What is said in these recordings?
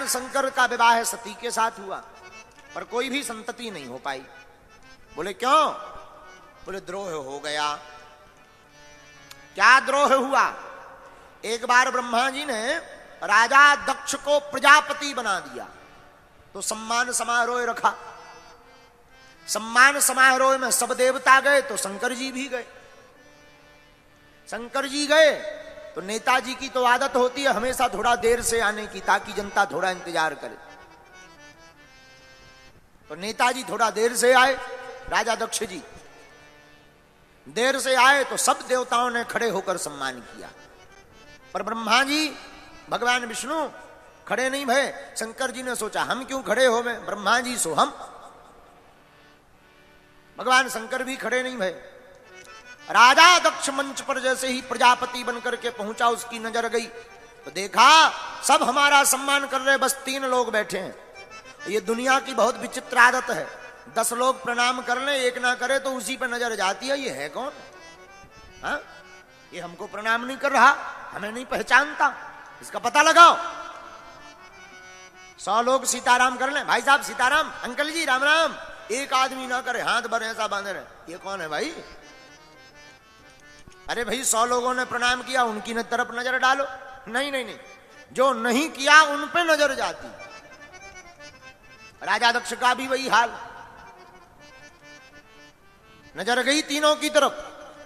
भगवान शंकर का विवाह सती के साथ हुआ, पर कोई भी संतति नहीं हो पाई। बोले क्यों? बोले द्रोह हो गया। क्या द्रोह हुआ? एक बार ब्रह्मा जी ने राजा दक्ष को प्रजापति बना दिया, तो सम्मान समारोह रखा। सम्मान समारोह में सब देवता गए तो शंकर जी भी गए। शंकर जी गए तो नेताजी की तो आदत होती है हमेशा थोड़ा देर से आने की, ताकि जनता थोड़ा इंतजार करे। तो नेताजी थोड़ा देर से आए, राजा दक्ष जी देर से आए तो सब देवताओं ने खड़े होकर सम्मान किया, पर ब्रह्मा जी भगवान विष्णु खड़े नहीं भये। शंकर जी ने सोचा हम क्यों खड़े हो गए, ब्रह्मा जी सो हम। भगवान शंकर भी खड़े नहीं भये। राजा दक्ष मंच पर जैसे ही प्रजापति बनकर के पहुंचा, उसकी नजर गई तो देखा सब हमारा सम्मान कर रहे, बस 3 लोग बैठे हैं। ये दुनिया की बहुत विचित्र आदत है, 10 लोग प्रणाम कर ले, एक ना करे तो उसी पर नजर जाती है, ये है कौन? हा? ये हमको प्रणाम नहीं कर रहा, हमें नहीं पहचानता, इसका पता लगाओ। 100 लोग सीताराम कर ले, भाई साहब सीताराम, अंकल जी राम राम, एक आदमी ना करे, हाथ भर ऐसा बांधे रहे, ये कौन है भाई? अरे भाई 100 लोगों ने प्रणाम किया, उनकी तरफ नजर डालो। नहीं नहीं नहीं, जो नहीं किया उन पे नजर जाती। राजा दक्ष का भी वही हाल, नजर गई तीनों की तरफ।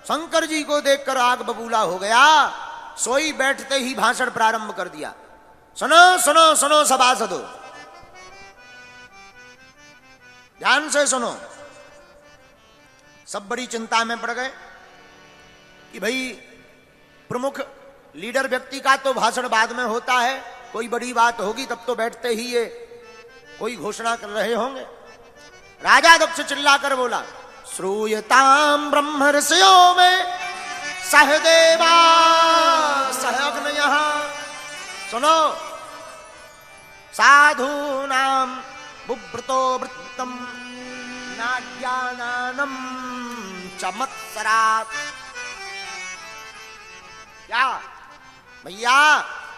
शंकर जी को देखकर आग बबूला हो गया, सोई बैठते ही भाषण प्रारंभ कर दिया। सुनो सुनो सुनो सभासदों, ध्यान से सुनो। सब बड़ी चिंता में पड़ गए कि भाई प्रमुख लीडर व्यक्ति का तो भाषण बाद में होता है, कोई बड़ी बात होगी तब तो बैठते ही ये कोई घोषणा कर रहे होंगे। राजा दक्ष चिल्लाकर बोला, श्रूयताम ब्रह्म ऋषियों में सहदेवा सहअग्नयः। सुनो, साधु नाम बुभृतो वृत्तम नाज्ञानानम चमत्सरात्। क्या भैया,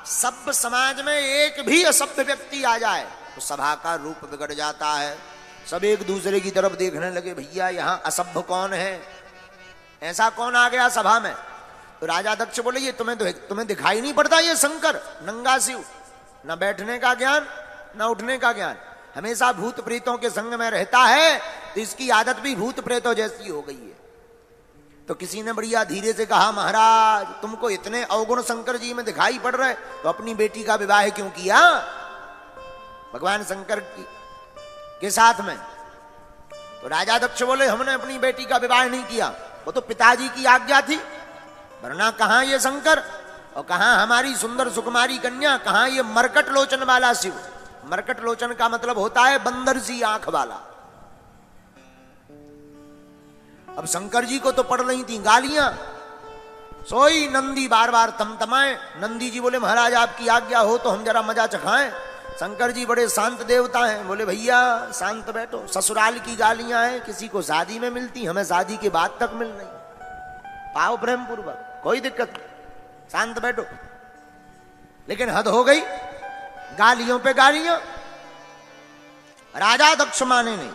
सब समाज में एक भी असभ्य व्यक्ति आ जाए तो सभा का रूप बिगड़ जाता है। सब एक दूसरे की तरफ देखने लगे, भैया यहां असभ्य कौन है, ऐसा कौन आ गया सभा में? तो राजा दक्ष बोले, ये तुम्हें दिखाई नहीं पड़ता, ये शंकर नंगा शिव, न बैठने का ज्ञान न उठने का ज्ञान, हमेशा भूत प्रेतों के संग में रहता है, तो इसकी आदत भी भूत प्रेतों जैसी हो गई है। तो किसी ने बढ़िया धीरे से कहा, महाराज तुमको इतने अवगुण शंकर जी में दिखाई पड़ रहे तो अपनी बेटी का विवाह क्यों किया भगवान शंकर के साथ में? तो राजा दक्ष बोले, हमने अपनी बेटी का विवाह नहीं किया, वो तो पिताजी की आज्ञा थी, वरना कहां ये शंकर और कहां हमारी सुंदर सुकुमारी कन्या, कहां ये मरकट लोचन वाला शिव। मरकट लोचन का मतलब होता है बंदर सी आंख वाला। अब शंकर जी को तो पड़ रही थी गालियां, सोई नंदी बार बार तमतमाए। नंदी जी बोले, महाराज आपकी आज्ञा हो तो हम जरा मजा चखाएं। शंकर जी बड़े शांत देवता हैं, बोले भैया शांत बैठो, ससुराल की गालियां हैं, किसी को शादी में मिलती, हमें शादी के बाद तक मिल रही, पाओ प्रेम पूर्वक, कोई दिक्कत नहीं, शांत बैठो। लेकिन हद हो गई, गालियों पे गालियां। राजा दक्ष माने नहीं।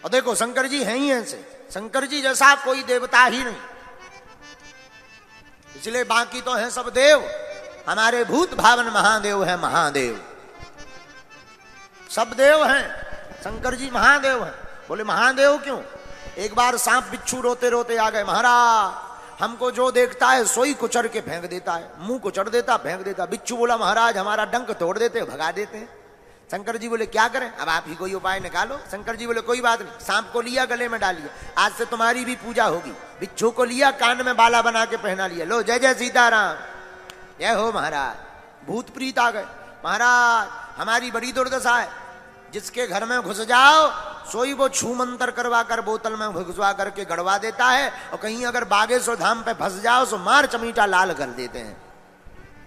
और देखो शंकर जी हैं ही ऐसे, शंकर जी जैसा कोई देवता ही नहीं, इसलिए बाकी तो हैं सब देव, हमारे भूत भावन महादेव है, महादेव सब देव हैं, शंकर जी महादेव हैं। बोले महादेव क्यों? एक बार सांप बिच्छू रोते रोते आ गए, महाराज हमको जो देखता है सोई कुचर के फेंक देता है, मुंह कुचर देता फेंक देता। बिच्छू बोला, महाराज हमारा डंक तोड़ देते, भगा देते हैं। शंकर जी बोले, क्या करें, अब आप ही कोई उपाय निकालो। शंकर जी बोले, कोई बात नहीं, सांप को लिया गले में डाल लिया, आज से तुम्हारी भी पूजा होगी। बिच्छू को लिया, कान में बाला बना के पहना लिया, लो जय जय सीताराम, जय हो महाराज। भूत प्रीत आ गए, महाराज हमारी बड़ी दुर्दशा है, जिसके घर में घुस जाओ सोई वो छू मंतर करवा कर बोतल में घुसवा करके गड़वा देता है, और कहीं अगर बागेश्वर धाम पे फंस जाओ तो मार चमीटा लाल कर देते हैं।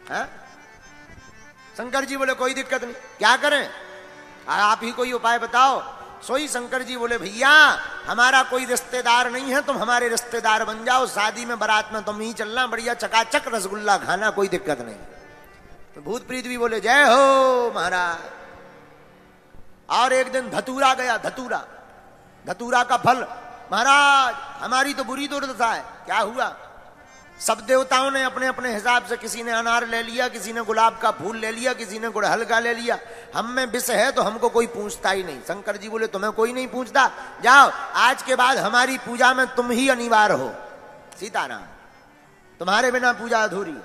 हा? शंकर जी बोले, कोई दिक्कत नहीं, क्या करें, आप ही कोई उपाय बताओ। सोई शंकर जी बोले, भैया हमारा कोई रिश्तेदार नहीं है, तुम हमारे रिश्तेदार बन जाओ, शादी में बारात में तुम ही चलना, बढ़िया चकाचक रसगुल्ला खाना, कोई दिक्कत नहीं। भूत प्रीत भी बोले जय हो महाराज। और एक दिन धतूरा गया, धतूरा का फल, महाराज हमारी तो बुरी दुर्दशा है। क्या हुआ? सब देवताओं ने अपने अपने हिसाब से, किसी ने अनार ले लिया, किसी ने गुलाब का फूल ले लिया, किसी ने गुड़हल का ले लिया। हम में विष है तो हमको कोई पूछता ही नहीं। शंकर जी बोले तुम्हें कोई नहीं पूछता, जाओ आज के बाद हमारी पूजा में तुम ही अनिवार्य हो। सीताराम, तुम्हारे बिना पूजा अधूरी।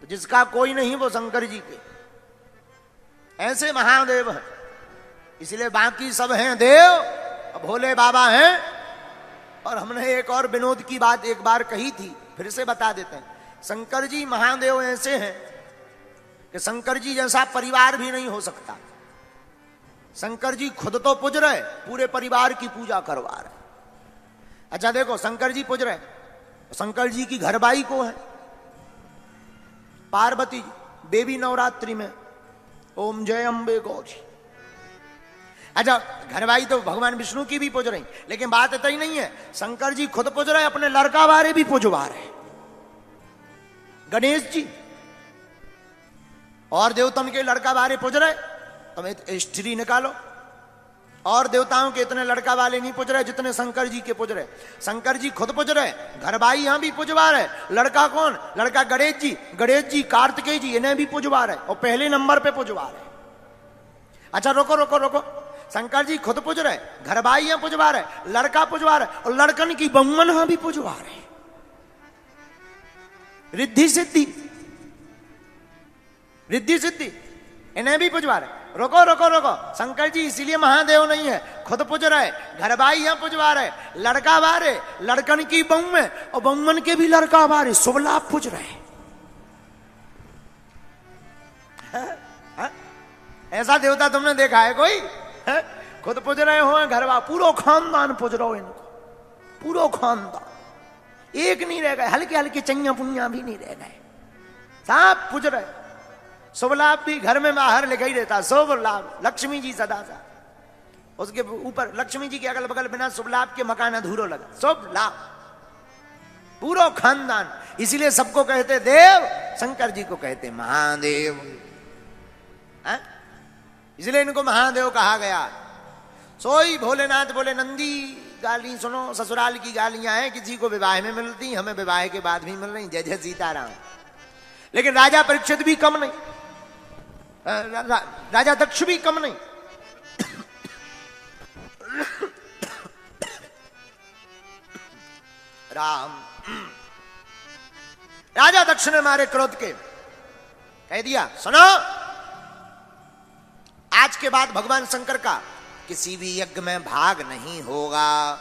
तो जिसका कोई नहीं वो शंकर जी के ऐसे महादेव है, इसलिए बाकी सब हैं देव, भोले बाबा हैं। और हमने एक और विनोद की बात एक बार कही थी, फिर से बता देते हैं। शंकर जी महादेव ऐसे हैं कि शंकर जी जैसा परिवार भी नहीं हो सकता। शंकर जी खुद तो पूज रहे, पूरे परिवार की पूजा करवा रहे। अच्छा देखो, शंकर जी पूज रहे, शंकर जी की घरबाई को है पार्वती जी, देवी नवरात्रि में ओम जय अम्बे गौरी। अच्छा घरवाई तो भगवान विष्णु की भी पूज रही, लेकिन बात इतना ही नहीं है। शंकर जी खुद पूज रहे, अपने लड़का वाले भी पूजवा रहे, गणेश जी और देवताओं के लड़का वाले पूज रहे। तुम हिस्ट्री निकालो, और देवताओं के इतने लड़का वाले नहीं पूज रहे जितने शंकर जी के पूज रहे। शंकर जी खुद पूज रहे, घरवाई यहां भी पूजवा रहे। लड़का कौन? लड़का गणेश जी कार्तिकेय जी, इन्हें भी पूजवा रहे और पहले नंबर पे पूजवा रहे। अच्छा रोको, शंकर जी खुद पूज रहे, घरवाइयां पूजवा रहे, लड़का पूजवा रहे, और लड़कन की बहुमन भी पूजवा रहे। रिद्धि सिद्धि इन्हें भी पूजवा रहे। रोको, शंकर जी इसीलिए महादेव नहीं है, खुद पूज रहे, घरवाइयां पूजवा रहे, लड़का वारे, लड़कन की बहु में और बहुमन के भी लड़का वारे, शुभ लाभ पूज रहे। ऐसा देवता तुमने देखा है कोई? है? खुद पूज रहे हो, घरवा, पूरा खानदान पूज रहे हो इनको, पूरा खानदान, एक नहीं रह गए, हल्के हल्के चैया पुनिया भी नहीं रह गए, सब पूज रहे। शुभ लाभ भी घर में बाहर लिखा ही रहता, शुभ लाभ, लक्ष्मी जी सदा सा, उसके ऊपर लक्ष्मी जी के अगल बगल बिना शुभ लाभ के मकान अधूरो लगा, शुभ लाभ, पूरा खानदान। इसीलिए सबको कहते देव, शंकर जी को कहते महादेव, इसलिए इनको महादेव कहा गया। सोई भोलेनाथ बोले नंदी गाली सुनो, ससुराल की गालियां हैं, किसी को विवाह में मिलती, हमें विवाह के बाद भी मिल रही, जय जय सीताराम। लेकिन राजा परीक्षित भी कम नहीं, राजा दक्ष भी कम नहीं। राम, राजा दक्ष ने मारे क्रोध के कह दिया सुनो, आज के बाद भगवान शंकर का किसी भी यज्ञ में भाग नहीं होगा।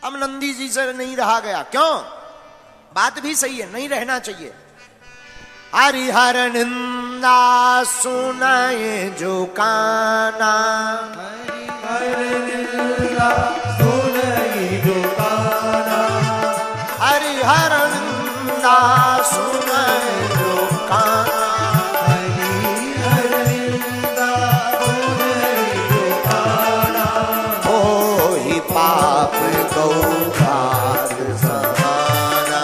अब नंदी जी से नहीं रहा गया, क्यों? बात भी सही है, नहीं रहना चाहिए। हरिहर निंदा सुनाए जो काना, हरिहर निंदा सुनाए जो काना, हरिहर निंदा सुनाए जो काना, पाप गौघात समाना,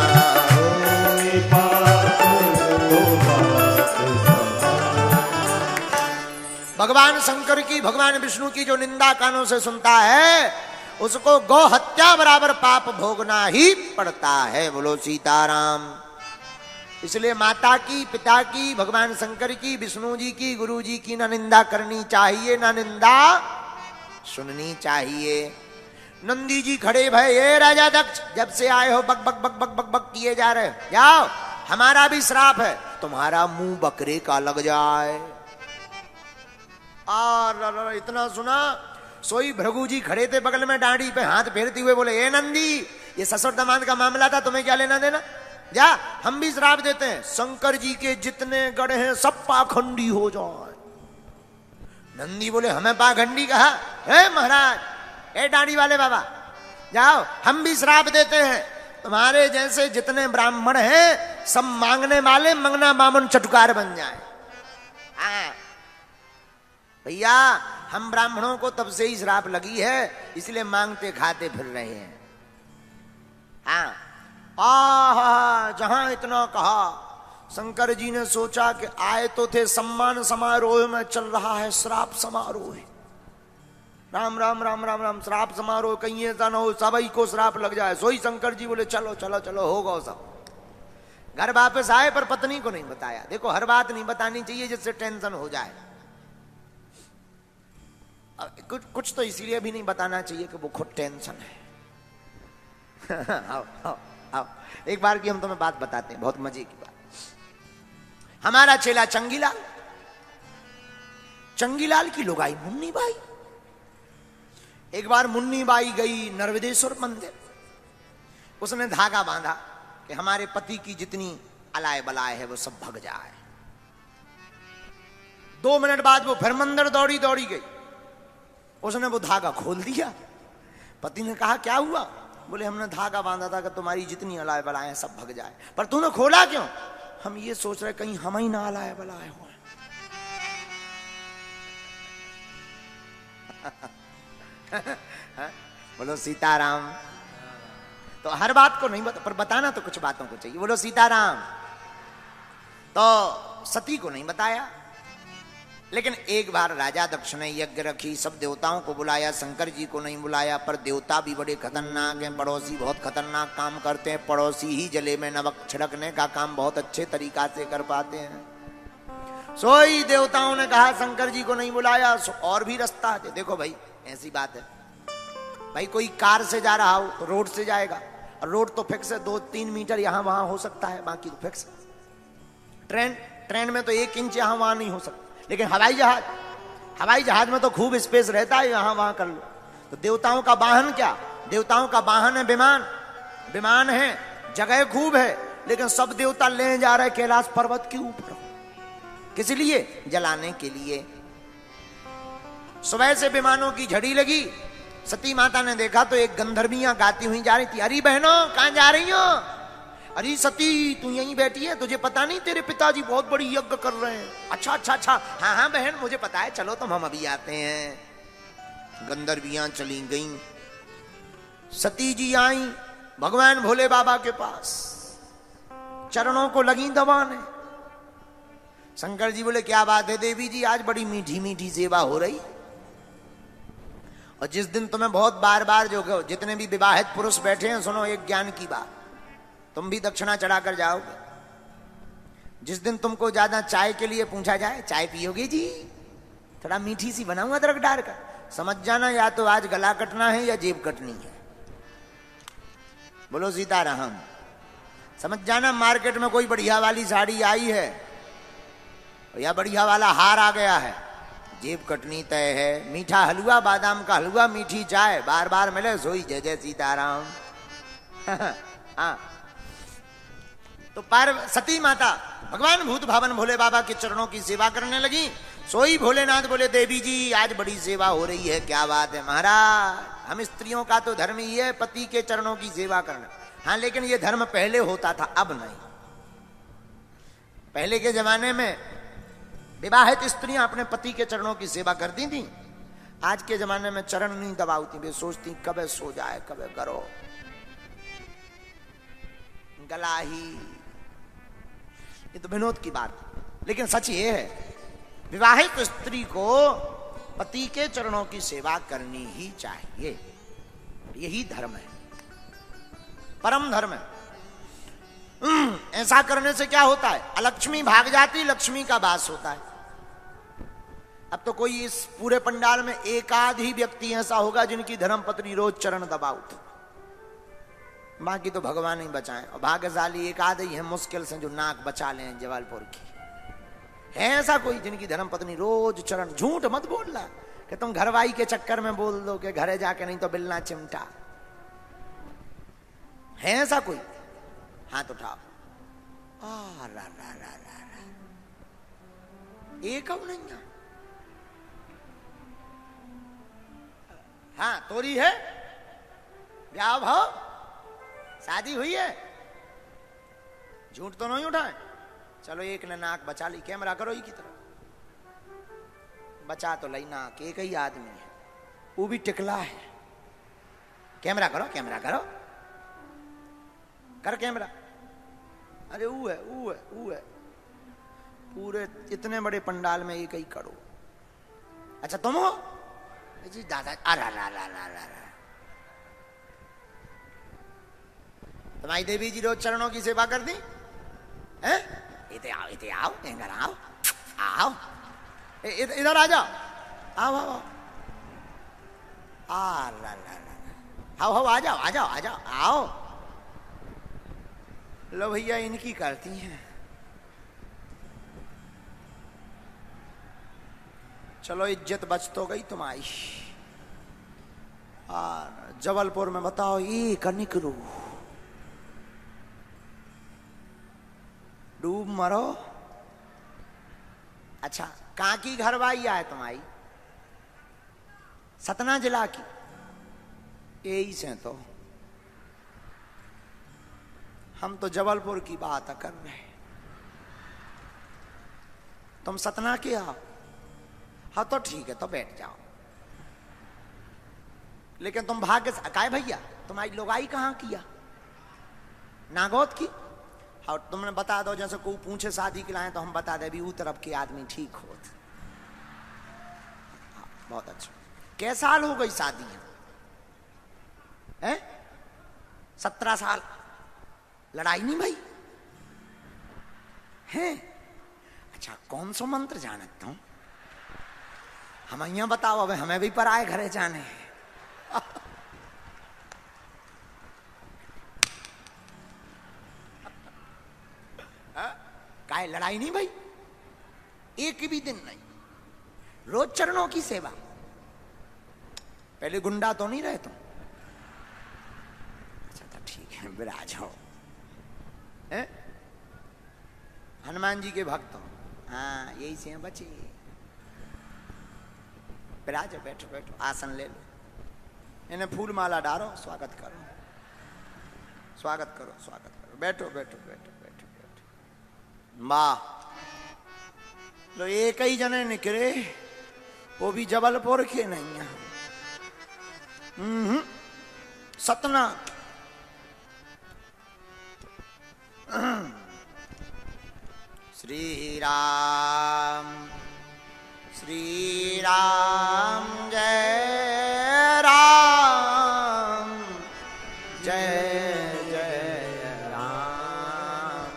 भगवान शंकर की, भगवान विष्णु की जो निंदा कानों से सुनता है उसको गौ हत्या बराबर पाप भोगना ही पड़ता है। बोलो सीताराम। इसलिए माता की, पिता की, भगवान शंकर की, विष्णु जी की, गुरु जी की ना निंदा करनी चाहिए, ना निंदा सुननी चाहिए। नंदी जी खड़े भय, ये राजा दक्ष जब से आए हो बक बक बक बक बक बक किए जा रहे, जाओ हमारा भी श्राप है, तुम्हारा मुंह बकरे का लग जाए। और इतना सुना, सोई भृगु जी खड़े थे बगल में, डांडी पे हाथ फेरते हुए बोले, ए नंदी, ये ससुर दामाद का मामला था, तुम्हें क्या लेना देना, जा हम भी श्राप देते हैं, शंकर जी के जितने गढ़ हैं सब पाखंडी हो जाए। नंदी बोले, हमें पाखंडी कहा है महाराज? ए डांडी वाले बाबा, जाओ हम भी श्राप देते हैं, तुम्हारे जैसे जितने ब्राह्मण हैं सब मांगने वाले मंगना बामन चटुकार बन जाए। भैया हम ब्राह्मणों को तब से ही श्राप लगी है, इसलिए मांगते खाते फिर रहे हैं। हाँ, जहां इतना कहा शंकर जी ने सोचा कि आए तो थे सम्मान समारोह में, चल रहा है श्राप समारोह। राम राम राम राम राम, श्राप समारोह कहीं ऐसा ना हो सभी को श्राप लग जाए। सोई शंकर जी बोले चलो चलो चलो होगा सब। घर वापस आए पर पत्नी को नहीं बताया। देखो हर बात नहीं बतानी चाहिए जिससे टेंशन हो जाए। कुछ तो इसीलिए भी नहीं बताना चाहिए कि वो खुद टेंशन है। आओ आओ आओ, एक बार की हम तुम्हें बात बताते हैं, बहुत मजे की बात। हमारा चेला चंगीलाल, चंगीलाल की लुगाई मुन्नी बाई। एक बार मुन्नी बाई गई नर्मदेश्वर मंदिर। उसने धागा बांधा कि हमारे पति की जितनी अलाय बलाय है वो सब भग जाए। 2 मिनट बाद वो फिर मंदिर दौड़ी दौड़ी गई। उसने वो धागा खोल दिया। पति ने कहा क्या हुआ? बोले हमने धागा बांधा था कि तुम्हारी जितनी अलाय बलाय है सब भग जाए। पर तूने खोला क्यों? हम ये सोच रहे कहीं हम ही ना अलाय बलाय हो। बोलो सीताराम। तो हर बात को नहीं बता, पर बताना तो कुछ बातों को चाहिए। बोलो सीताराम। तो सती को नहीं बताया, लेकिन एक बार राजा दक्ष ने यज्ञ रखी, सब देवताओं को बुलाया, शंकर जी को नहीं बुलाया। पर देवता भी बड़े खतरनाक हैं, पड़ोसी बहुत खतरनाक काम करते हैं। पड़ोसी ही जले में नमक छिड़कने का काम बहुत अच्छे तरीका से कर पाते हैं। सोई देवताओं ने कहा शंकर जी को नहीं बुलाया, और भी रास्ता है। देखो भाई ऐसी बात है भाई, कोई कार से जा रहा हो तो रोड से जाएगा, और रोड तो फिक्स है, 2-3 मीटर यहां वहां हो सकता है, बाकी तो फिक्स है। ट्रेन में तो 1 इंच यहां वहां नहीं हो सकता। लेकिन हवाई जहाज में तो खूब स्पेस रहता है, यहां वहां कर लो। तो देवताओं का वाहन क्या? देवताओं का वाहन है विमान। विमान है, जगह खूब है, लेकिन सब देवता ले जा रहे कैलाश पर्वत के ऊपर। किस लिए? जलाने के लिए। सुबह से विमानों की झड़ी लगी। सती माता ने देखा तो एक गंधर्वियां गाती हुई जा रही थी। अरे बहनों कहां जा रही हो? अरे सती तू यहीं बैठी है, तुझे पता नहीं तेरे पिताजी बहुत बड़ी यज्ञ कर रहे हैं? अच्छा अच्छा अच्छा, हाँ हाँ बहन मुझे पता है, चलो तुम हम अभी आते हैं। गंधर्वियां चली गईं। सती जी आई भगवान भोले बाबा के पास, चरणों को लगी दबाने। शंकर जी बोले क्या बात है देवी जी, आज बड़ी मीठी मीठी सेवा हो रही। और जिस दिन तुम्हें बहुत बार बार जो जितने भी विवाहित पुरुष बैठे हैं, सुनो एक ज्ञान की बात, तुम भी दक्षिणा चढ़ाकर जाओगे। जिस दिन तुमको ज्यादा चाय के लिए पूछा जाए, चाय पियोगे जी? थोड़ा मीठी सी बनाऊं अदरक डालकर, समझ जाना या तो आज गला कटना है या जेब कटनी है। बोलो सीताराम। समझ जाना मार्केट में कोई बढ़िया वाली साड़ी आई है या बढ़िया वाला हार आ गया है, जेब कटनी तय है। मीठा हलवा, बादाम का हलवा, मीठी चाय बार बार मिले, सोई जय जय सीताराम। हाँ। तो सती माता भगवान भूत भावन भोले बाबा के चरणों की सेवा करने लगी। सोई भोलेनाथ बोले देवी जी आज बड़ी सेवा हो रही है। क्या बात है महाराज, हम स्त्रियों का तो धर्म ही है पति के चरणों की सेवा करना। हाँ लेकिन ये धर्म पहले होता था, अब नहीं। पहले के जमाने में विवाहित स्त्रियां अपने पति के चरणों की सेवा करती थी। आज के जमाने में चरण नहीं दबाती, वे सोचती कब सो जाए कब करो, गला ही। ये तो विनोद की बात, लेकिन सच ये है विवाहित स्त्री को पति के चरणों की सेवा करनी ही चाहिए। यही धर्म है, परम धर्म है। ऐसा करने से क्या होता है? अलक्ष्मी भाग जाती, लक्ष्मी का वास होता है। अब तो कोई इस पूरे पंडाल में एक आध ही व्यक्ति ऐसा होगा जिनकी धर्मपत्नी रोज चरण दबाओ, बाकी तो भगवान ही बचाएं। और भाग्यशाली एक आध ही है मुश्किल से जो नाक बचा लें जबलपुर की। है ऐसा कोई जिनकी धर्मपत्नी रोज चरण? झूठ मत बोलना कि तुम घरवाई के चक्कर में बोल दो कि घरे जाके नहीं तो बिलना चिमटा। है ऐसा कोई? हाथ उठाओ। एक अब नहीं है। हाँ तोरी है, ब्याह भाव, शादी हुई है, झूठ तो नहीं उठाए। चलो एक ने नाक बचा ली, कैमरा करो ही की तरफ, बचा तो लई नाक। एक ही आदमी है, वो भी टिकला है। कैमरा करो, कैमरा करो, कर कैमरा। अरे वो है, वो है, वो है। पूरे इतने बड़े पंडाल में एक ही करो। अच्छा तुम हो जी दादा? अरा रा रा रा रा रा। तुम्हारी देवी जी रोज चरणों की सेवा कर दी हैं? इधर आओ, इधर आओ, इधर आओ, आओ, इधर आ जाओ, आओ आओ, आ ला ला ला, आओ आओ, आ जाओ आ जाओ आ जाओ, आओ। लो भैया इनकी करती हैं। चलो इज्जत बच तो गई तुम्हारी। जबलपुर में बताओ एक निकरू डूब मरो। अच्छा कहाँ की घरवाई है तुम्हारी? सतना जिला की? यही से तो हम तो जबलपुर की बात कर रहे। तुम सतना के आओ? हाँ तो ठीक है, तो बैठ जाओ। लेकिन तुम भाग्य से काय भैया तुम्हारी लोगाई कहाँ किया? नागौद की? हाँ तुमने बता दो, जैसे कोई पूछे शादी के लाए तो हम बता दे भी वो तरफ के आदमी ठीक हो। हाँ, बहुत अच्छा। कै साल हो गई शादी है? 17 साल। लड़ाई नहीं भाई है? अच्छा कौन सा मंत्र जानता हूं? हम यहाँ बताओ, अब हमें भी पर आए घरे जाने। काय लड़ाई नहीं भाई, एक भी दिन नहीं, रोज चरणों की सेवा। पहले गुंडा तो नहीं रहे तुम? अच्छा तो ठीक है, विराज हो। हनुमान जी के भक्त हो? हाँ यही से बचे। विराज बैठो बैठो, आसन ले लो, इन्हें फूल माला डालो, स्वागत करो, स्वागत करो, स्वागत करो, बैठो बैठो बैठो बैठो बैठो। माँ लो एक ही जने निकले, वो भी जबलपुर के नहीं है, सतना। श्री राम श्री राम जय राम जय जय राम।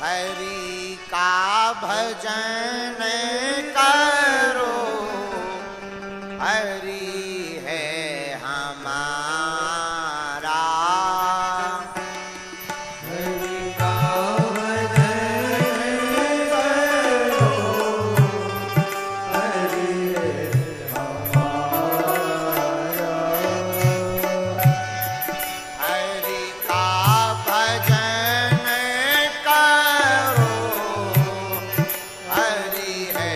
हरि का भजन करो, हरि है हमारा। हरि का भजन करो, हरि है हमारा। हरि का भजन करो, हरि है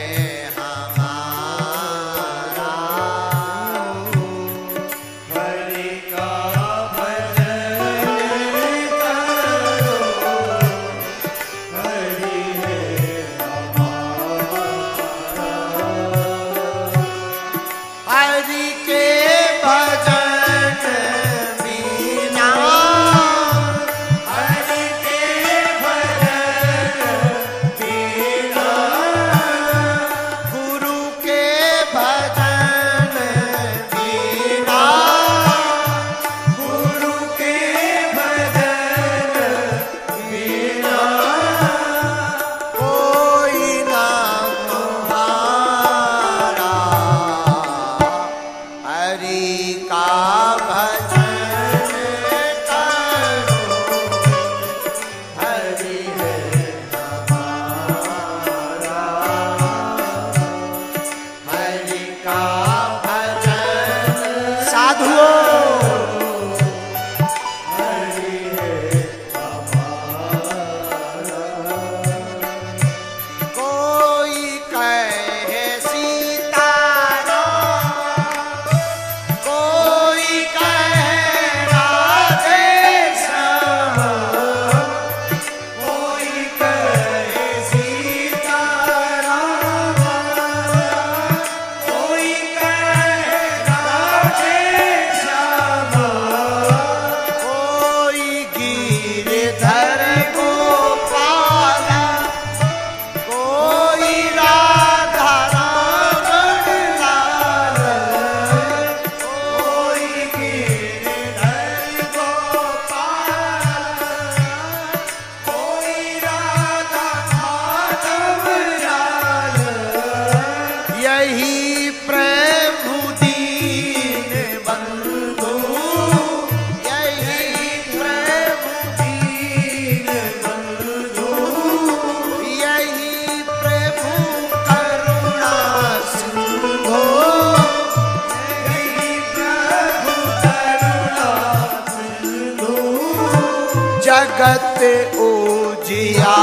जगत उजियारा,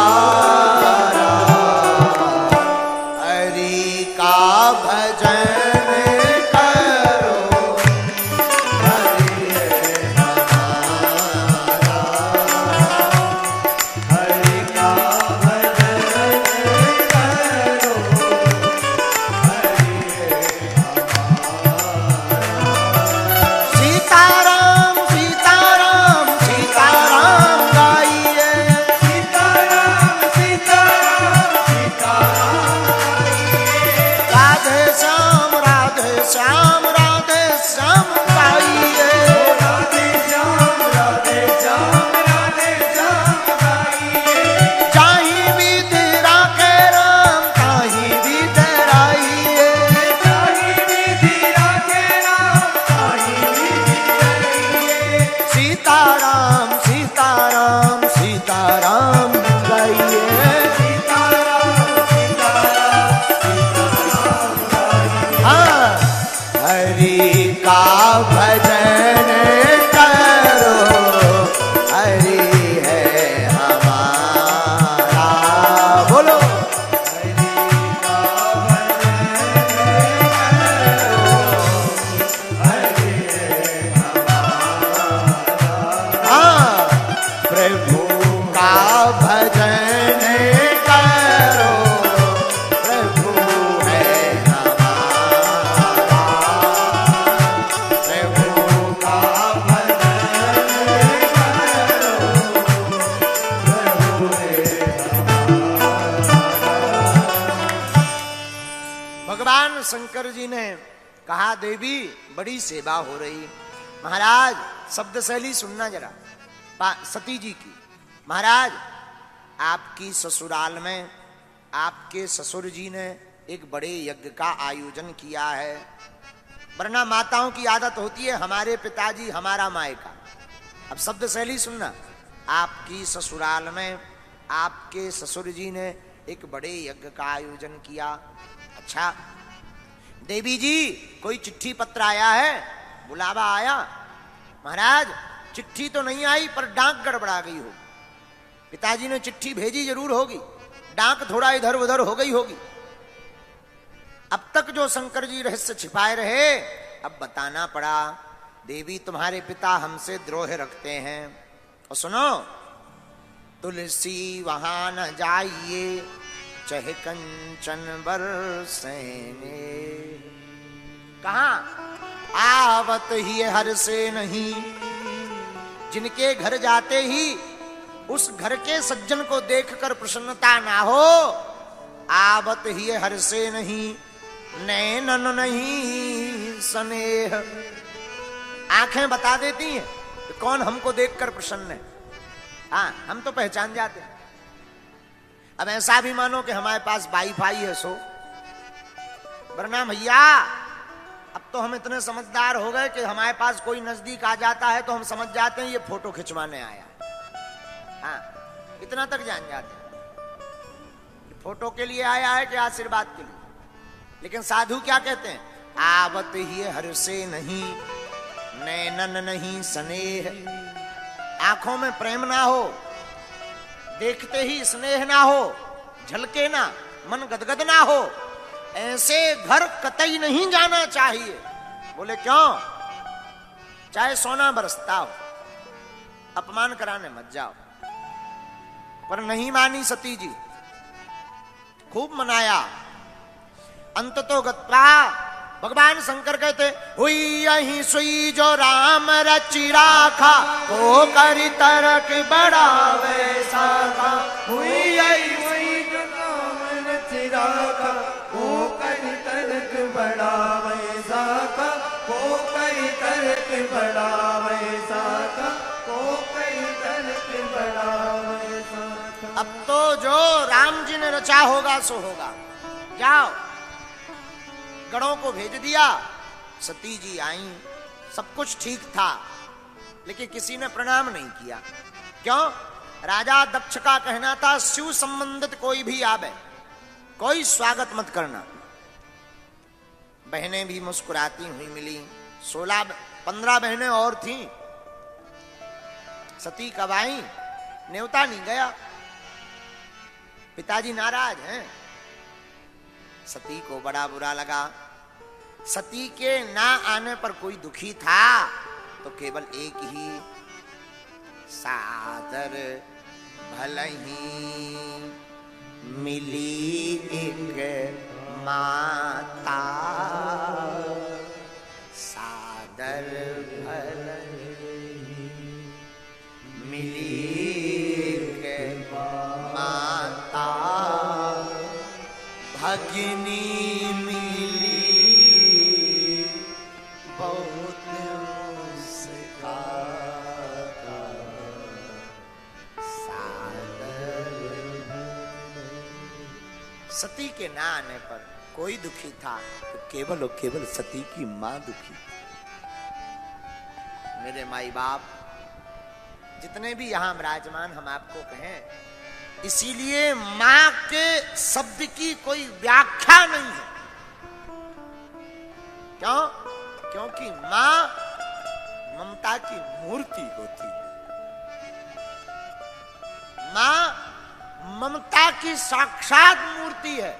हरि का भजन करो, हरि है हमारा, हरि का भजन करो, हरि है हमारा। सीताराम सीताराम सीताराम गाइए, सीताराम सीताराम सीताराम गाइए, राधे श्याम राधे श्याम राधे श्याम गाइए, राधे श्याम राधे श्याम राधे श्याम गाइए। चाहि विधि राखे राम ताहि विधि राइए, चाहि विधि राखे राम ताहि विधि राइए। सीताराम सीताराम सीताराम गाइए, सीताराम सीताराम सीताराम गाइए। हाँ, हरि का भजन करो, हरि है हमारा। बोलो, हरि का भजन करो, हरि है हमारा। हाँ, प्रभु का भजन करो, प्रभु है हमारा, प्रभु का भजन करो, प्रभु है हमारा। भगवान शंकर जी ने कहा, देवी बड़ी सेवा हो रही। महाराज शब्द शैली सुनना जरा सती जी की। महाराज, आपकी ससुराल में आपके ससुर जी ने एक बड़े यज्ञ का आयोजन किया है। वरना माताओं की आदत होती है हमारे पिताजी हमारा मायका। अब शब्द शैली सुनना, आपकी ससुराल में आपके ससुर जी ने एक बड़े यज्ञ का आयोजन किया। अच्छा देवी जी, कोई चिट्ठी पत्र आया है, बुलावा आया? महाराज चिट्ठी तो नहीं आई, पर डाक गड़बड़ा गई हो। पिताजी ने चिट्ठी भेजी जरूर होगी, डाक थोड़ा इधर उधर हो गई होगी। अब तक जो शंकर जी रहस्य छिपाए रहे, अब बताना पड़ा। देवी तुम्हारे पिता हमसे द्रोह रखते हैं। और सुनो, तुलसी वहां न जाइए, चहे कंचन बरसेने। कहां? आवत ही हर से नहीं। जिनके घर जाते ही उस घर के सज्जन को देखकर प्रसन्नता ना हो, आवत ही हर से नहीं, नैनन नहीं स्नेह। आंखें बता देती हैं कि कौन हमको देखकर प्रसन्न है। हाँ, हम तो पहचान जाते हैं। अब ऐसा भी मानो कि हमारे पास वाईफाई है सो, वरना भैया अब तो हम इतने समझदार हो गए कि हमारे पास कोई नजदीक आ जाता है तो हम समझ जाते हैं ये फोटो खिंचवाने आया। हाँ, इतना तक जान जाते हैं फोटो के लिए आया है कि आशीर्वाद के लिए। लेकिन साधु क्या कहते हैं? आवत ही हर से नहीं, नैनन नहीं स्नेह। आंखों में प्रेम ना हो, देखते ही स्नेह ना हो, झलके ना, मन गदगद ना हो, ऐसे घर कतई नहीं जाना चाहिए। बोले क्यों? चाहे सोना बरसता हो, अपमान कराने मत जाओ। पर नहीं मानी सती जी, खूब मनाया। अंत तो गत्वा भगवान शंकर कहते, हुई यही सुई जो राम रचि राखा, वो करी तरक बड़ा वैसा था। हुई यही सुई जो राम रचि राखा, वो करी तरक बड़ा वैसा था, वो करी तरक बड़ा वैसा था, वो करी तरक बड़ा वैसा था। अब तो जो राम जी ने रचा होगा सो होगा। जाओ, गणों को भेज दिया। सती जी आई, सब कुछ ठीक था, लेकिन किसी ने प्रणाम नहीं किया। क्यों? राजा दक्ष का कहना था, शिव संबंधित कोई भी आवे, कोई स्वागत मत करना। बहनें भी मुस्कुराती हुई मिली। 15 बहनें और थीं। सती कब आई? न्योता नहीं गया, पिताजी नाराज हैं। सती को बड़ा बुरा लगा। सती के ना आने पर कोई दुखी था तो केवल एक ही, सादर भलही मिली एक माता, सादर भलही मिली एक माता, भगिनी मिली बहुत मुस्काता, सती के ना आने पर कोई दुखी था तो केवल और केवल सती की मां दुखी थी। मेरे माई बाप जितने भी यहां विराजमान, हम आपको कहें, इसीलिए मां के शब्द की कोई व्याख्या नहीं है। क्यों? क्योंकि मां ममता की मूर्ति होती है। मां ममता की साक्षात मूर्ति है।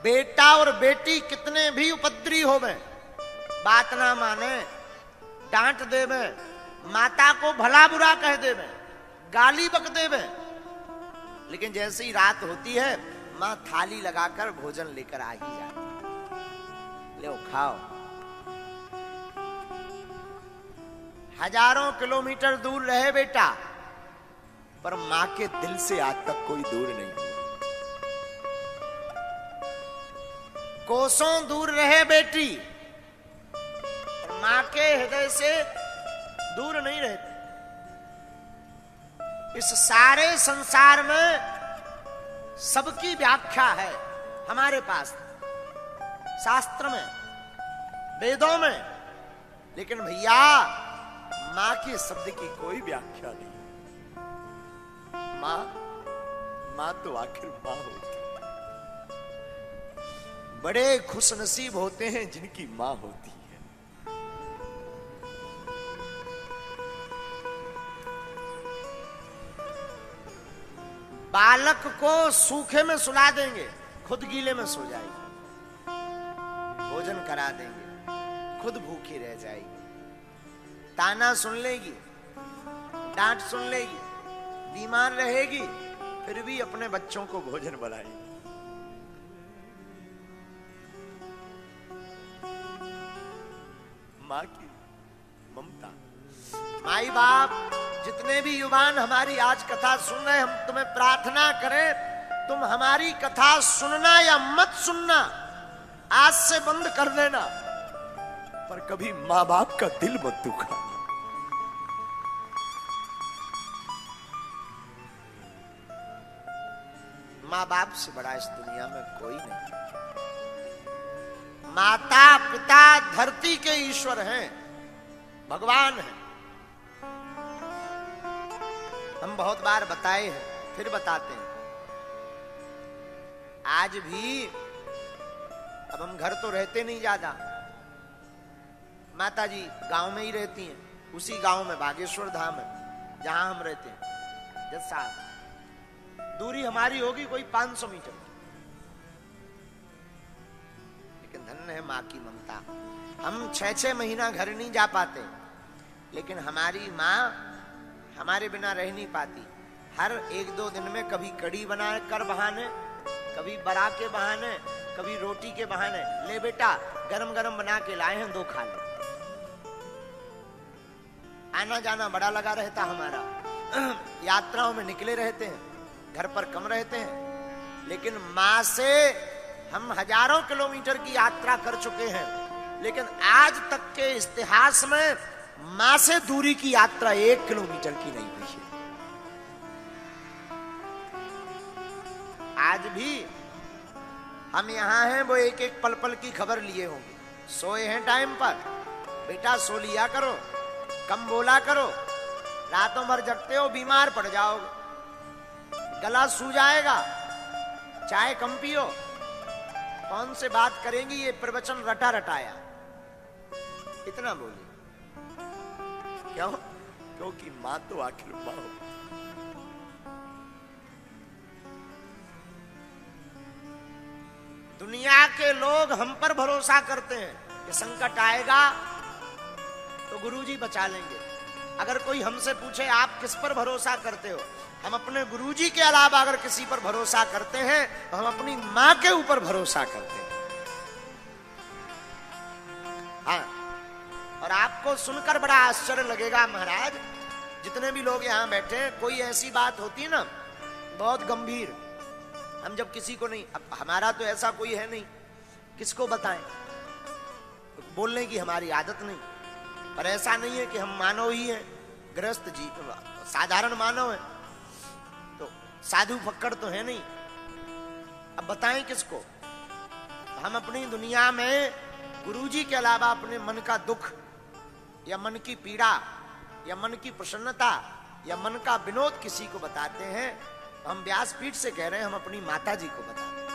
बेटा और बेटी कितने भी उपद्रवी होवे, बात ना माने, डांट देवे, माता को भला बुरा कह देवे, गाली बक देवे, लेकिन जैसे ही रात होती है मां थाली लगाकर भोजन लेकर आ ही जाती। ले खाओ। हजारों किलोमीटर दूर रहे बेटा, पर मां के दिल से आज तक कोई दूर नहीं हुआ। कोसों दूर रहे बेटी, पर मां के हृदय से दूर नहीं रहती। इस सारे संसार में सबकी व्याख्या है हमारे पास, शास्त्र में, वेदों में, लेकिन भैया मां के शब्द की कोई व्याख्या नहीं। मां तो आखिर मां होती। बड़े खुश नसीब होते हैं जिनकी मां होती है। बालक को सूखे में सुला देंगे, खुद गीले में सो जाएगी। भोजन करा देंगे, खुद भूखी रह जाएगी। ताना सुन लेगी, डांट सुन लेगी, बीमार रहेगी, फिर भी अपने बच्चों को भोजन बनाएगी। मां की ममता। माई बाप जितने भी युवान हमारी आज कथा सुन रहे, हम तुम्हें प्रार्थना करें, तुम हमारी कथा सुनना या मत सुनना आज से बंद कर देना, पर कभी मां बाप का दिल मत दुखाना। मां बाप से बड़ा इस दुनिया में कोई नहीं। माता पिता धरती के ईश्वर हैं, भगवान हैं। हम बहुत बार बताए हैं, फिर बताते हैं। आज भी, अब हम घर तो रहते नहीं ज्यादा, माता जी गांव में ही रहती हैं, उसी गांव में बागेश्वर धाम है जहां हम रहते हैं। 10 साल दूरी हमारी होगी कोई 500 मीटर, लेकिन धन्य है मां की ममता। हम 6-6 महीना घर नहीं जा पाते, लेकिन हमारी मां हमारे बिना रह नहीं पाती। हर 1-2 दिन में कभी कड़ी बना कर बहाने, कभी बड़ा के बहाने, कभी रोटी के बहाने, ले बेटा गरम गरम बना के लाए हैं, 2 खा ले। आना जाना बड़ा लगा रहता हमारा, यात्राओं में निकले रहते हैं, घर पर कम रहते हैं, लेकिन मां से हम हजारों किलोमीटर की यात्रा कर चुके हैं, लेकिन आज तक के इतिहास में मां से दूरी की यात्रा 1 किलोमीटर की नहीं हुई है। आज भी हम यहां हैं, वो एक एक पल पल की खबर लिए होंगे। सोए हैं टाइम पर, बेटा सो लिया करो, कम बोला करो, रातों भर जगते हो बीमार पड़ जाओगे, गला सूज जाएगा, चाय कम पियो, कौन से बात करेंगी, ये प्रवचन रटा रटाया, इतना बोली। क्यों? क्योंकि मां तो आखिर मां होती। दुनिया के लोग हम पर भरोसा करते हैं कि संकट आएगा तो गुरुजी बचा लेंगे। अगर कोई हमसे पूछे आप किस पर भरोसा करते हो, हम अपने गुरुजी के अलावा अगर किसी पर भरोसा करते हैं तो हम अपनी मां के ऊपर भरोसा करते हैं। हाँ, और आपको सुनकर बड़ा आश्चर्य लगेगा महाराज, जितने भी लोग यहां बैठे हैं, कोई ऐसी बात होती है ना बहुत गंभीर, हम जब किसी को नहीं, अब हमारा तो ऐसा कोई है नहीं, किसको बताएं, बोलने की हमारी आदत नहीं, पर ऐसा नहीं है कि हम मानव ही हैं, गृहस्थ जी साधारण मानव है, तो साधु फक्कड़ तो है नहीं, अब बताएं किसको। हम अपनी दुनिया में गुरुजी के अलावा अपने मन का दुख या मन की पीड़ा या मन की प्रसन्नता या मन का विनोद किसी को बताते हैं, हम व्यासपीठ से कह रहे हैं हम अपनी माता जी को बताते हैं।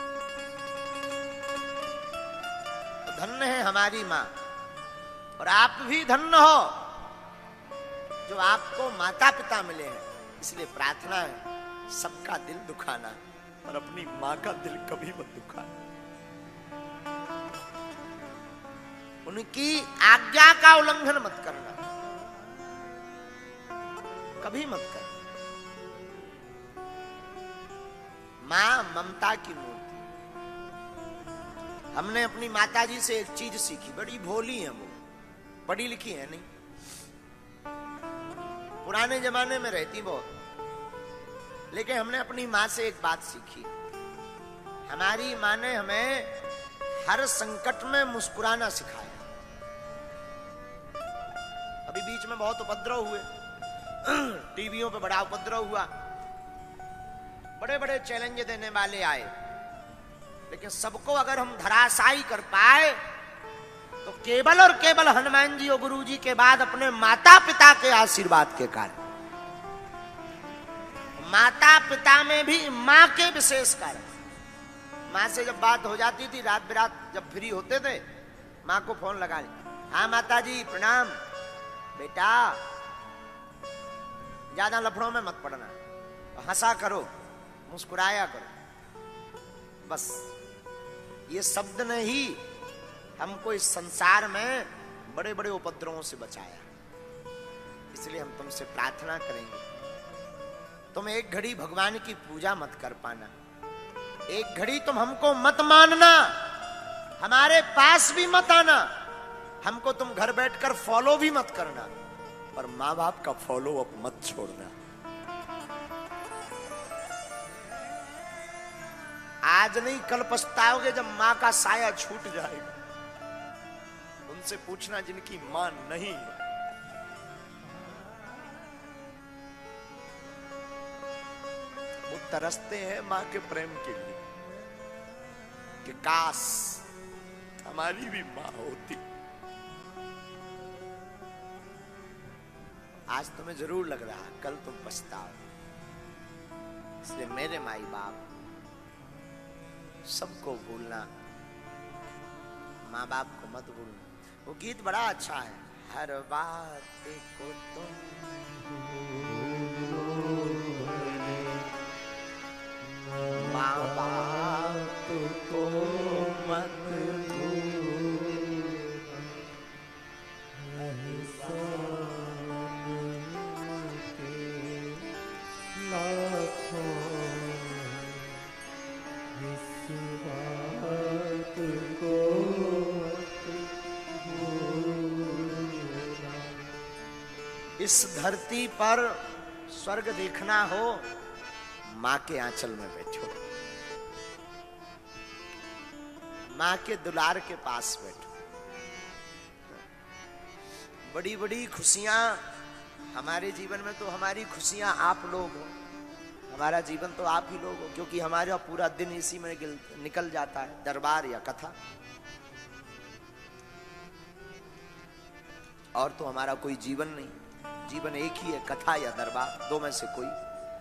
तो धन्य है हमारी मां, और आप भी धन्य हो जो आपको माता पिता मिले हैं। इसलिए प्रार्थना है सबका दिल दुखाना, और अपनी मां का दिल कभी मत दुखाना। उनकी आज्ञा का उल्लंघन मत करना, कभी मत करना। मां ममता की मूर्ति। हमने अपनी माता जी से एक चीज सीखी, बड़ी भोली है वो, पढ़ी लिखी है नहीं, पुराने जमाने में रहती बहुत, लेकिन हमने अपनी मां से एक बात सीखी। हमारी मां ने हमें हर संकट में मुस्कुराना सिखाया। अभी बीच में बहुत उपद्रव हुए, टीवियों पे बड़ा उपद्रव हुआ, बड़े बड़े चैलेंज देने वाले आए, लेकिन सबको अगर हम धराशायी कर पाए तो केवल और केवल हनुमान जी और गुरु जी के बाद अपने माता पिता के आशीर्वाद के कारण। माता पिता में भी मां के विशेष कारण। मां से जब बात हो जाती थी, रात बिरात जब फ्री होते थे, मां को फोन लगा ली, हाँ माता जी प्रणाम, बेटा ज्यादा लफड़ों में मत पड़ना, हंसा करो, मुस्कुराया करो। बस ये शब्द ने ही हमको इस संसार में बड़े बड़े उपद्रवों से बचाया। इसलिए हम तुमसे प्रार्थना करेंगे, तुम एक घड़ी भगवान की पूजा मत कर पाना, एक घड़ी तुम हमको मत मानना, हमारे पास भी मत आना, हमको तुम घर बैठकर फॉलो भी मत करना, पर माँ बाप का फॉलो अप मत छोड़ना। आज नहीं कल पछताओगे जब मां का साया छूट जाएगा। उनसे पूछना जिनकी मां नहीं है। वो तरसते हैं मां के प्रेम के लिए कि काश हमारी भी मां होती। आज तुम्हें जरूर लग रहा, कल तुम पछताओ। इसलिए मेरे माई बाप सबको भूलना, माँ बाप को मत भूलना। वो गीत बड़ा अच्छा है, हर बात को तुम माँ बाप को मत इस धरती पर स्वर्ग देखना हो, मां के आंचल में बैठो, मां के दुलार के पास बैठो। बड़ी बड़ी खुशियां हमारे जीवन में, तो हमारी खुशियां आप लोग हो, हमारा जीवन तो आप ही लोग हो, क्योंकि हमारा पूरा दिन इसी में निकल जाता है, दरबार या कथा। और तो हमारा कोई जीवन नहीं, जीवन एक ही है, कथा या दरबार, दो में से कोई।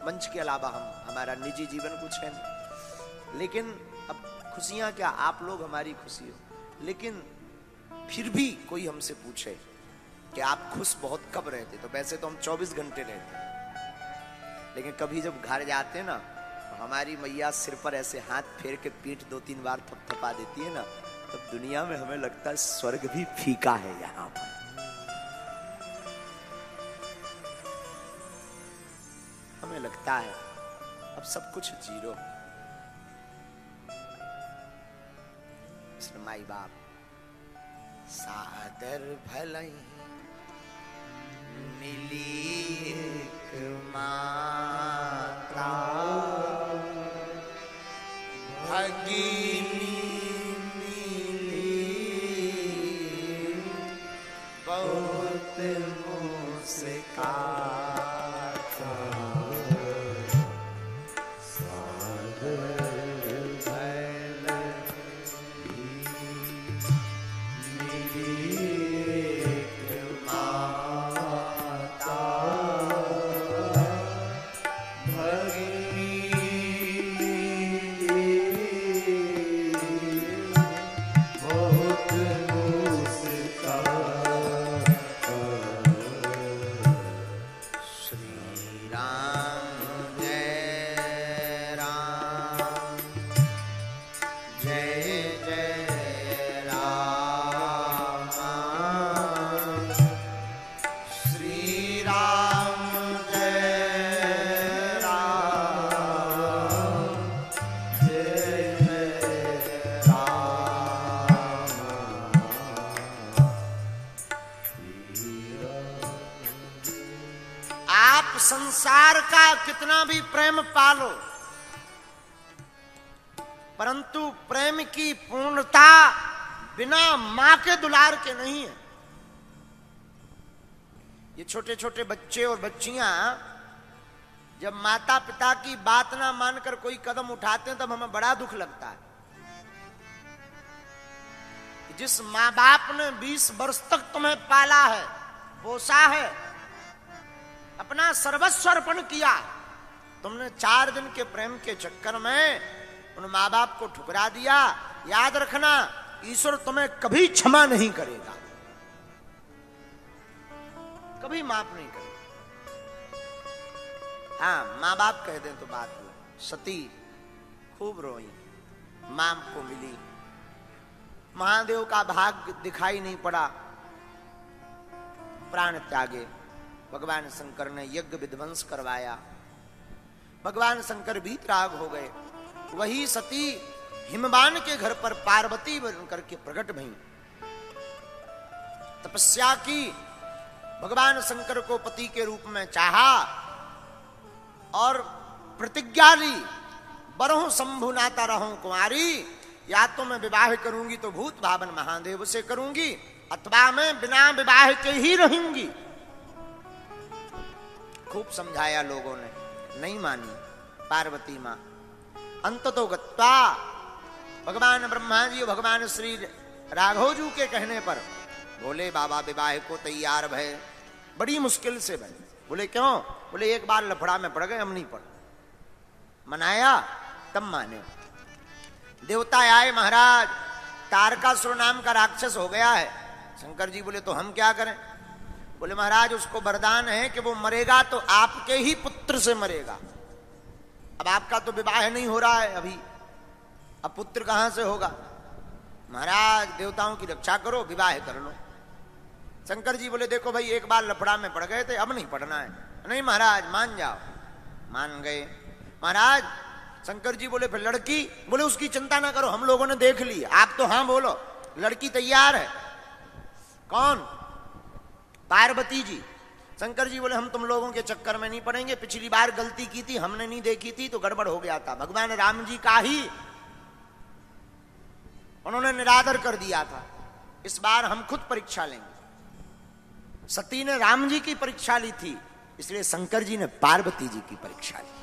मंच के अलावा हमारा निजी जीवन कुछ है नहीं। लेकिन अब खुशियां क्या, आप लोग हमारी खुशी हो। लेकिन फिर भी कोई हमसे पूछे कि आप खुश बहुत कब रहते, तो वैसे तो हम 24 घंटे रहते, लेकिन कभी जब घर जाते ना तो हमारी मैया सिर पर ऐसे हाथ फेर के पीठ 2-3 बार थपथपा देती है ना, तब दुनिया में हमें लगता है स्वर्ग भी फीका है यहां पर। हमें लगता है अब सब कुछ जीरो। माई बाप सादर भलई मिली एक माता, भगिनी मिली बहुत मुस्काता। संसार का कितना भी प्रेम पालो, परंतु प्रेम की पूर्णता बिना मां के दुलार के नहीं है। ये छोटे छोटे बच्चे और बच्चियां जब माता पिता की बात ना मानकर कोई कदम उठाते हैं तब हमें बड़ा दुख लगता है। जिस मां बाप ने 20 वर्ष तक तुम्हें पाला है, पोसा है, अपना सर्वस्व अर्पण किया, तुमने 4 दिन के प्रेम के चक्कर में उन माँ बाप को ठुकरा दिया। याद रखना, ईश्वर तुम्हें कभी क्षमा नहीं करेगा, कभी माफ नहीं करेगा। हाँ, माँ बाप कह दें तो बात हुई। सती खूब रोई, मां को मिली, महादेव का भाग्य दिखाई नहीं पड़ा, प्राण त्यागे। भगवान शंकर ने यज्ञ विध्वंस करवाया, भगवान शंकर वीतराग हो गए। वही सती हिमवान के घर पर पार्वती बनकर के प्रकट भई, तपस्या की, भगवान शंकर को पति के रूप में चाहा और प्रतिज्ञा ली, बरहु शंभु नाता रहूं कुमारी, या तो मैं विवाह करूंगी तो भूत भावन महादेव से करूंगी, अथवा मैं बिना विवाह के ही रहूंगी। खूब समझाया लोगों ने, नहीं मानी पार्वती मां। अंततो गत्वा भगवान ब्रह्मा जी, भगवान श्री राघव जी के कहने पर बोले बाबा विवाह को तैयार भय, बड़ी मुश्किल से भय। बोले क्यों? बोले एक बार लफड़ा में पड़ गए, हम नहीं पड़े। मनाया तब माने। देवता आए, महाराज तारकासुर नाम का राक्षस हो गया है। शंकर जी बोले तो हम क्या करें? बोले महाराज उसको वरदान है कि वो मरेगा तो आपके ही पुत्र से मरेगा। अब आपका तो विवाह नहीं हो रहा है अभी, अब पुत्र कहां से होगा? महाराज देवताओं की रक्षा करो, विवाह कर लो। शंकर जी बोले देखो भाई, एक बार लफड़ा में पड़ गए थे, अब नहीं पड़ना है। नहीं महाराज मान जाओ। मान गए। महाराज शंकर जी बोले फिर लड़की? बोले उसकी चिंता ना करो, हम लोगों ने देख ली, आप तो हाँ बोलो, लड़की तैयार है। कौन? पार्वती जी। शंकर जी बोले हम तुम लोगों के चक्कर में नहीं पड़ेंगे, पिछली बार गलती की थी, हमने नहीं देखी थी तो गड़बड़ हो गया था, भगवान राम जी का ही उन्होंने निरादर कर दिया था, इस बार हम खुद परीक्षा लेंगे। सती ने राम जी की परीक्षा ली थी, इसलिए शंकर जी ने पार्वती जी की परीक्षा ली।